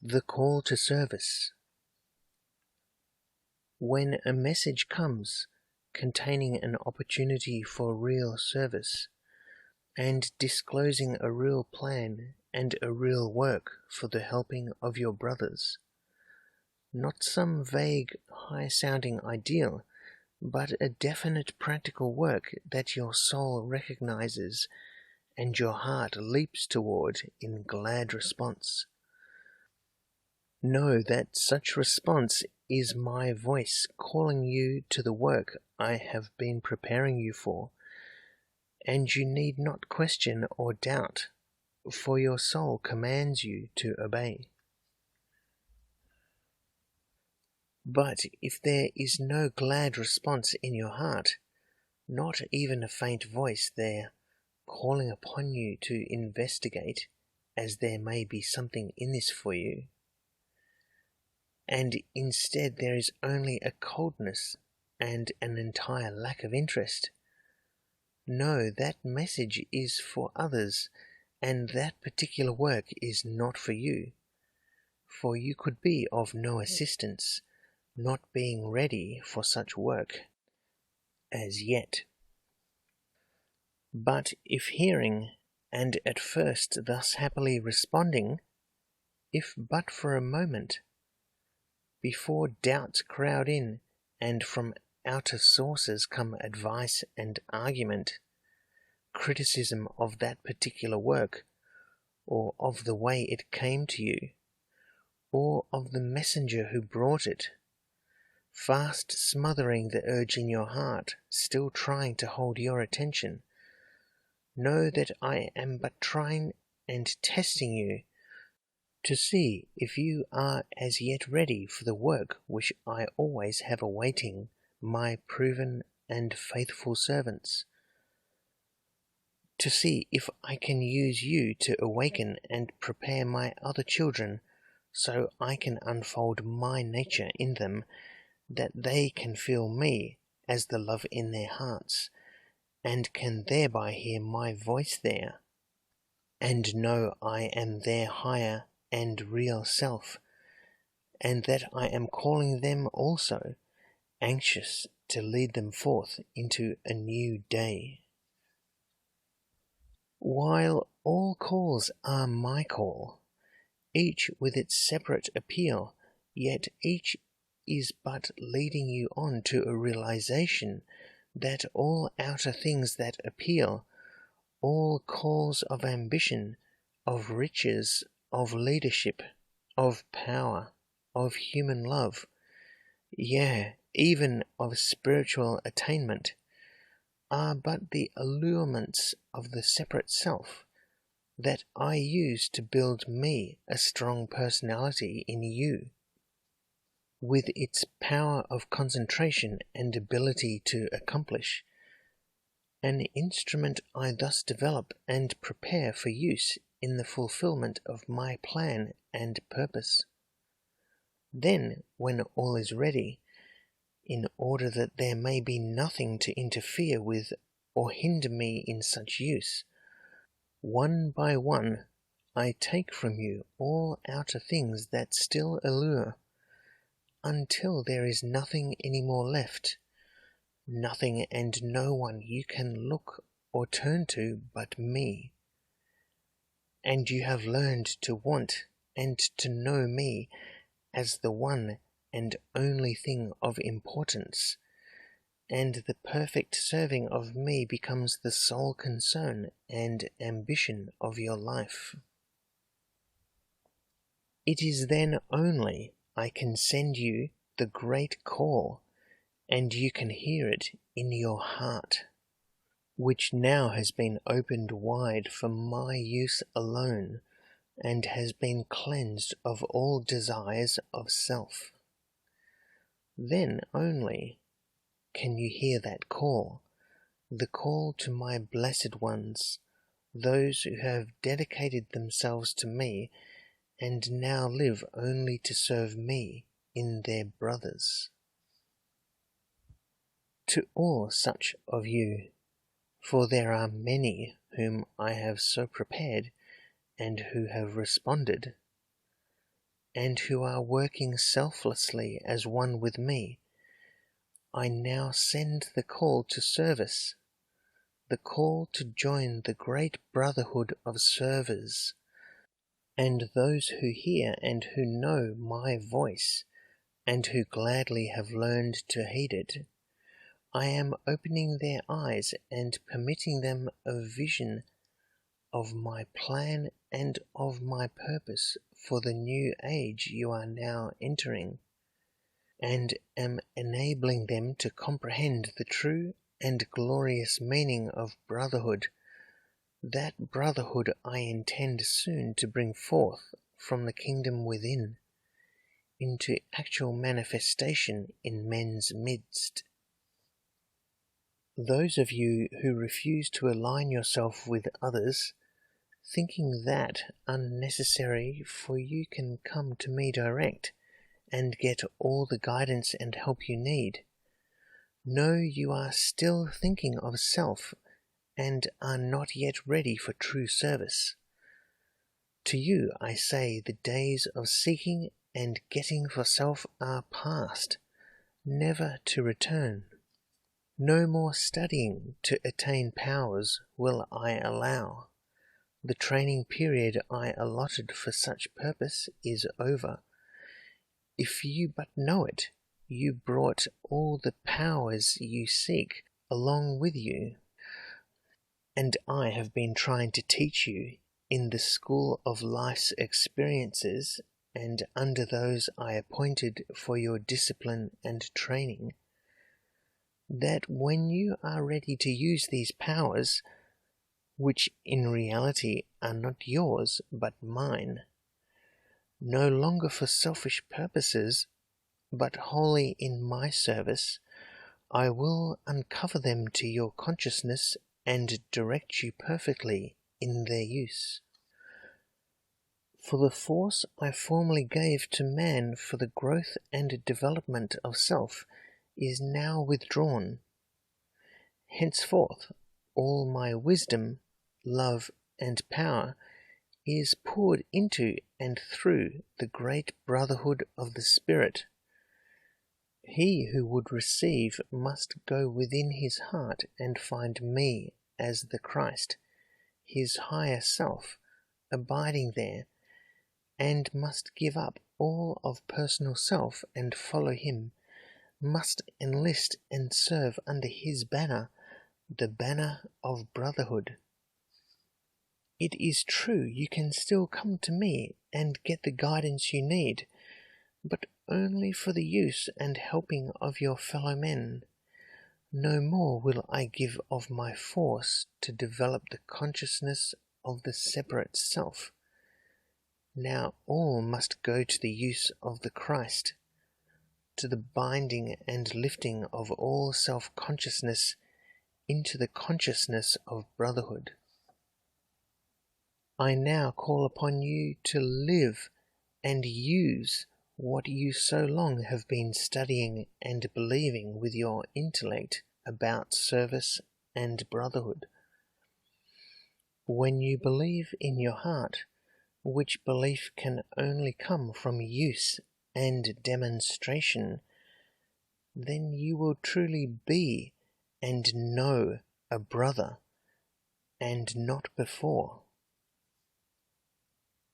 The call to service. When a message comes containing an opportunity for real service and disclosing a real plan and a real work for the helping of your brothers, not some vague, high-sounding ideal, but a definite practical work that your soul recognizes and your heart leaps toward in glad response. Know that such response is my voice calling you to the work I have been preparing you for, and you need not question or doubt, for your soul commands you to obey. But if there is no glad response in your heart, not even a faint voice there calling upon you to investigate, as there may be something in this for you, and instead there is only a coldness and an entire lack of interest, know that message is for others, and that particular work is not for you, for you could be of no assistance, not being ready for such work as yet. But if hearing, and at first thus happily responding, if but for a moment, before doubts crowd in, and from outer sources come advice and argument, criticism of that particular work, or of the way it came to you, or of the messenger who brought it, fast smothering the urge in your heart, still trying to hold your attention, know that I am but trying and testing you to see if you are as yet ready for the work which I always have awaiting my proven and faithful servants, to see if I can use you to awaken and prepare my other children so I can unfold my nature in them, that they can feel me as the love in their hearts, and can thereby hear my voice there, and know I am their higher and real self, and that I am calling them also, anxious to lead them forth into a new day. While all calls are my call, each with its separate appeal, yet each is but leading you on to a realization that all outer things that appeal, all calls of ambition, of riches, of leadership, of power, of human love, yea, even of spiritual attainment, are but the allurements of the separate self that I use to build me a strong personality in you, with its power of concentration and ability to accomplish, an instrument I thus develop and prepare for use in the fulfillment of my plan and purpose. Then, when all is ready, in order that there may be nothing to interfere with or hinder me in such use, one by one I take from you all outer things that still allure, until there is nothing any more left, nothing and no one you can look or turn to but me. And you have learned to want and to know me as the one and only thing of importance, and the perfect serving of me becomes the sole concern and ambition of your life. It is then only I can send you the great call, and you can hear it in your heart, which now has been opened wide for my use alone, and has been cleansed of all desires of self. Then only can you hear that call, the call to my blessed ones, those who have dedicated themselves to me, and now live only to serve me in their brothers. To all such of you, for there are many whom I have so prepared, and who have responded, and who are working selflessly as one with me, I now send the call to service, the call to join the great brotherhood of servers, and those who hear and who know my voice, and who gladly have learned to heed it. I am opening their eyes and permitting them a vision of my plan and of my purpose for the new age you are now entering, and am enabling them to comprehend the true and glorious meaning of brotherhood, that brotherhood I intend soon to bring forth from the kingdom within into actual manifestation in men's midst. Those of you who refuse to align yourself with others, thinking that unnecessary, for you can come to me direct and get all the guidance and help you need, know you are still thinking of self and are not yet ready for true service. To you I say the days of seeking and getting for self are past, never to return. No more studying to attain powers will I allow. The training period I allotted for such purpose is over. If you but know it, you brought all the powers you seek along with you, and I have been trying to teach you in the school of life's experiences and under those I appointed for your discipline and training, that when you are ready to use these powers, which in reality are not yours but mine, no longer for selfish purposes, but wholly in my service, I will uncover them to your consciousness and direct you perfectly in their use. For the force I formerly gave to man for the growth and development of self is now withdrawn. Henceforth, all my wisdom, love, and power is poured into and through the great brotherhood of the Spirit. He who would receive must go within his heart and find me as the Christ, his higher self, abiding there, and must give up all of personal self and follow him, must enlist and serve under his banner, the banner of brotherhood. It is true you can still come to me and get the guidance you need, but only for the use and helping of your fellow men. No more will I give of my force to develop the consciousness of the separate self. Now all must go to the use of the Christ, to the binding and lifting of all self-consciousness into the consciousness of brotherhood. I now call upon you to live and use what you so long have been studying and believing with your intellect about service and brotherhood. When you believe in your heart, which belief can only come from use and demonstration, then you will truly be and know a brother, and not before.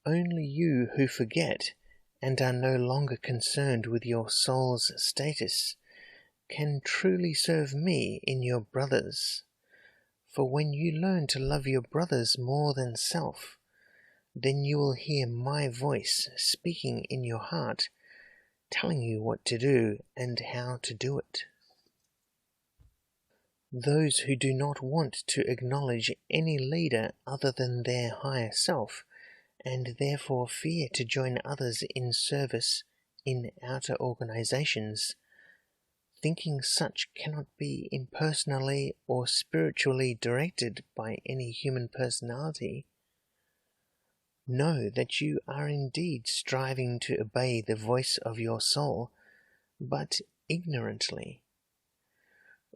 Only you who forget and are no longer concerned with your soul's status can truly serve me in your brothers. For when you learn to love your brothers more than self, then you will hear my voice speaking in your heart, telling you what to do and how to do it. Those who do not want to acknowledge any leader other than their higher self, and therefore fear to join others in service in outer organizations, thinking such cannot be impersonally or spiritually directed by any human personality, know that you are indeed striving to obey the voice of your soul, but ignorantly.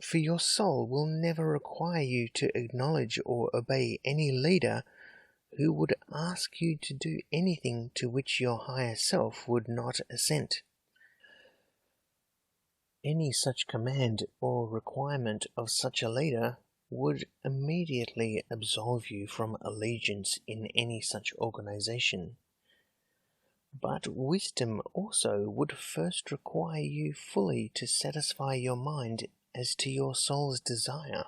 For your soul will never require you to acknowledge or obey any leader who would ask you to do anything to which your higher self would not assent. Any such command or requirement of such a leader would immediately absolve you from allegiance in any such organization. But wisdom also would first require you fully to satisfy your mind as to your soul's desire,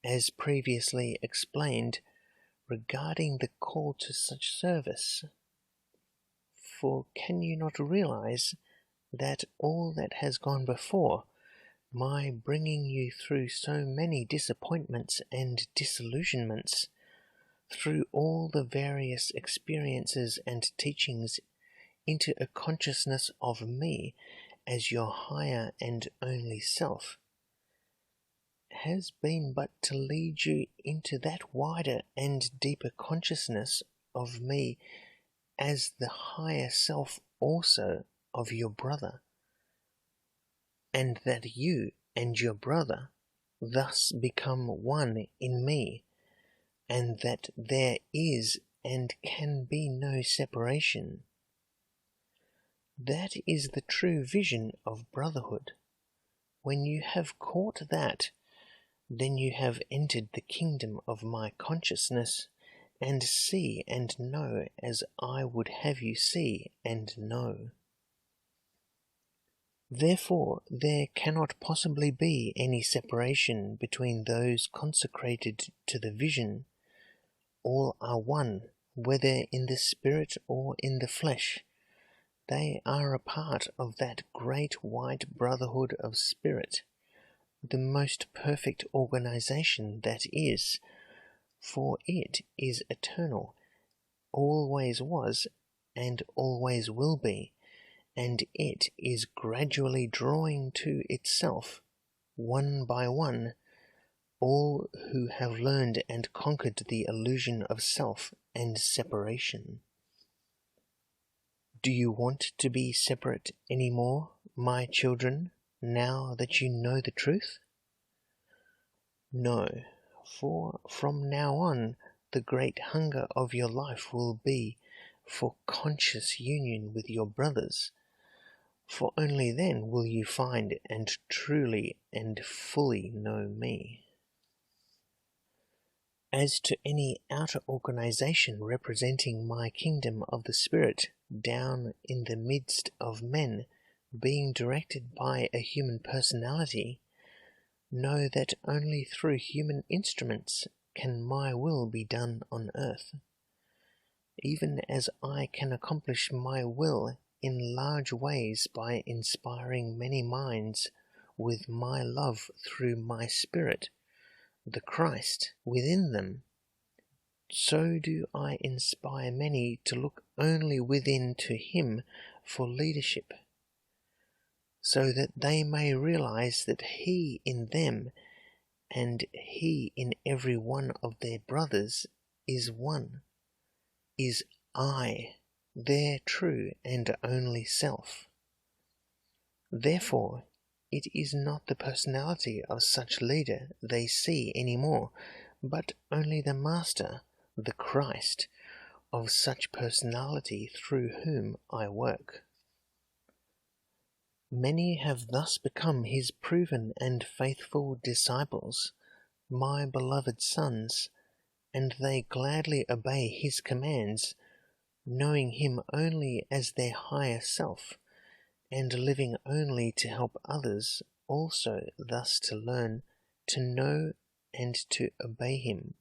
as previously explained, regarding the call to such service. For can you not realize that all that has gone before, my bringing you through so many disappointments and disillusionments, through all the various experiences and teachings into a consciousness of me as your higher and only self, has been but to lead you into that wider and deeper consciousness of me as the higher self also of your brother, and that you and your brother thus become one in me, and that there is and can be no separation. That is the true vision of brotherhood. When you have caught that, then you have entered the kingdom of my consciousness, and see and know as I would have you see and know. Therefore there cannot possibly be any separation between those consecrated to the vision. All are one, whether in the spirit or in the flesh. They are a part of that great white brotherhood of spirit, the most perfect organization that is, for it is eternal, always was, and always will be, and it is gradually drawing to itself, one by one, all who have learned and conquered the illusion of self and separation. Do you want to be separate any more, my children, now that you know the truth? No, for from now on the great hunger of your life will be for conscious union with your brothers, for only then will you find and truly and fully know me. As to any outer organization representing my kingdom of the Spirit down in the midst of men, being directed by a human personality, know that only through human instruments can my will be done on earth. Even as I can accomplish my will in large ways by inspiring many minds with my love through my Spirit, the Christ, within them, so do I inspire many to look only within to Him for leadership, so that they may realize that He in them and He in every one of their brothers is one, is I, their true and only self. Therefore, it is not the personality of such leader they see any more, but only the Master, the Christ, of such personality through whom I work. Many have thus become His proven and faithful disciples, my beloved sons, and they gladly obey His commands, knowing Him only as their higher self, and living only to help others also thus to learn, to know, and to obey Him.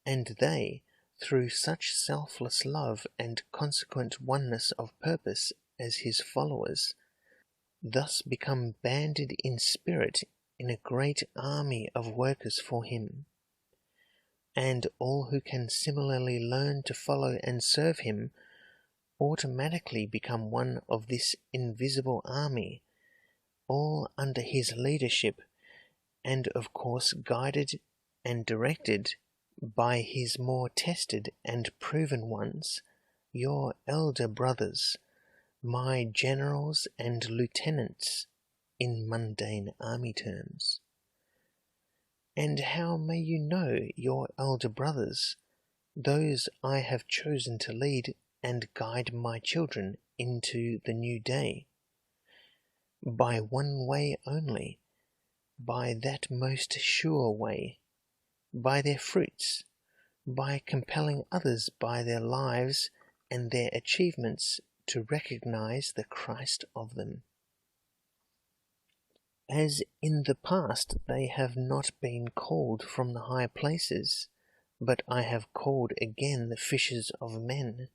And they, through such selfless love and consequent oneness of purpose as His followers, thus become banded in spirit in a great army of workers for Him. And all who can similarly learn to follow and serve Him automatically become one of this invisible army, all under His leadership, and of course guided and directed by His more tested and proven ones, your elder brothers, my generals and lieutenants, in mundane army terms. And how may you know your elder brothers, those I have chosen to lead and guide my children into the new day, by one way only, by that most sure way, by their fruits, by compelling others by their lives and their achievements to recognize the Christ of them. As in the past they have not been called from the high places, but I have called again the fishers of men,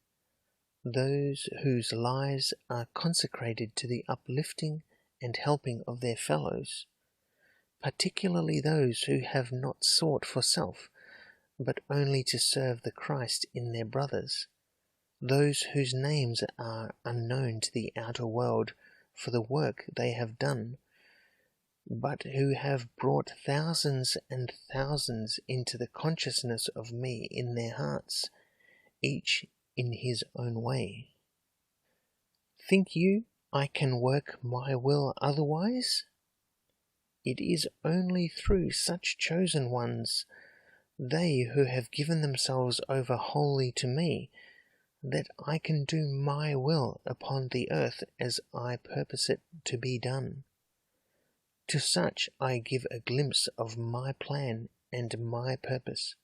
those whose lives are consecrated to the uplifting and helping of their fellows, particularly those who have not sought for self, but only to serve the Christ in their brothers, those whose names are unknown to the outer world for the work they have done, but who have brought thousands and thousands into the consciousness of me in their hearts, each in his own way. Think you I can work my will otherwise? It is only through such chosen ones, they who have given themselves over wholly to me, that I can do my will upon the earth as I purpose it to be done. To such I give a glimpse of my plan and my purpose.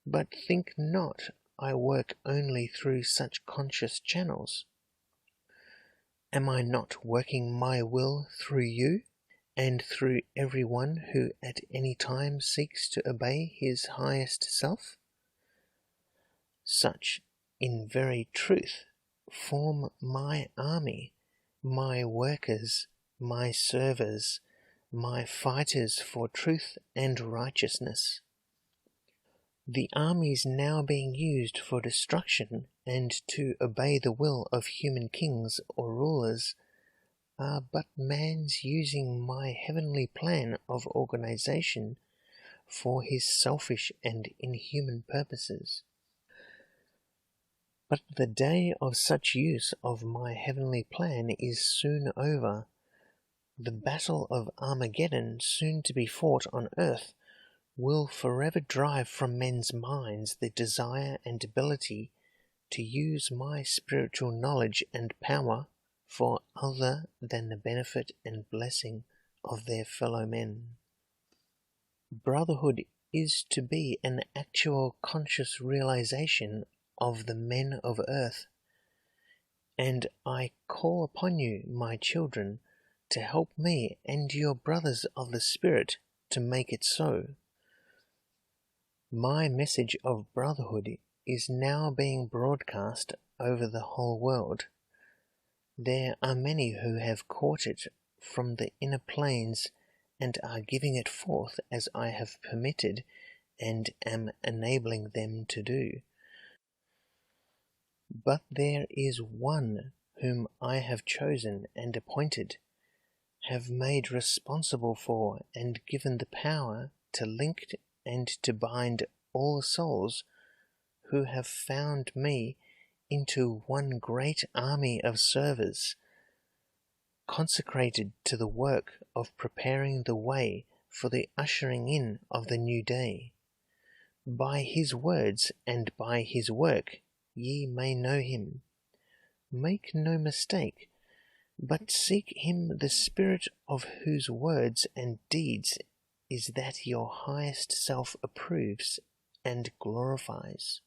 But think not I work only through such conscious channels. Am I not working my will through you, and through every one who at any time seeks to obey his highest self? Such, in very truth, form my army, my workers, my servers, my fighters for truth and righteousness. The armies now being used for destruction and to obey the will of human kings or rulers are but man's using my heavenly plan of organization for his selfish and inhuman purposes. But the day of such use of my heavenly plan is soon over. The battle of Armageddon, soon to be fought on earth, will forever drive from men's minds the desire and ability to use my spiritual knowledge and power for other than the benefit and blessing of their fellow men. Brotherhood is to be an actual conscious realization of the men of earth, and I call upon you, my children, to help me and your brothers of the Spirit to make it so. My message of brotherhood is now being broadcast over the whole world. There are many who have caught it from the inner planes and are giving it forth as I have permitted and am enabling them to do. But there is one whom I have chosen and appointed, have made responsible for and given the power to link and to bind all souls who have found me into one great army of servers, consecrated to the work of preparing the way for the ushering in of the new day. By his words and by his work ye may know him. Make no mistake, but seek him, the Spirit of whose words and deeds is that your highest self approves and glorifies.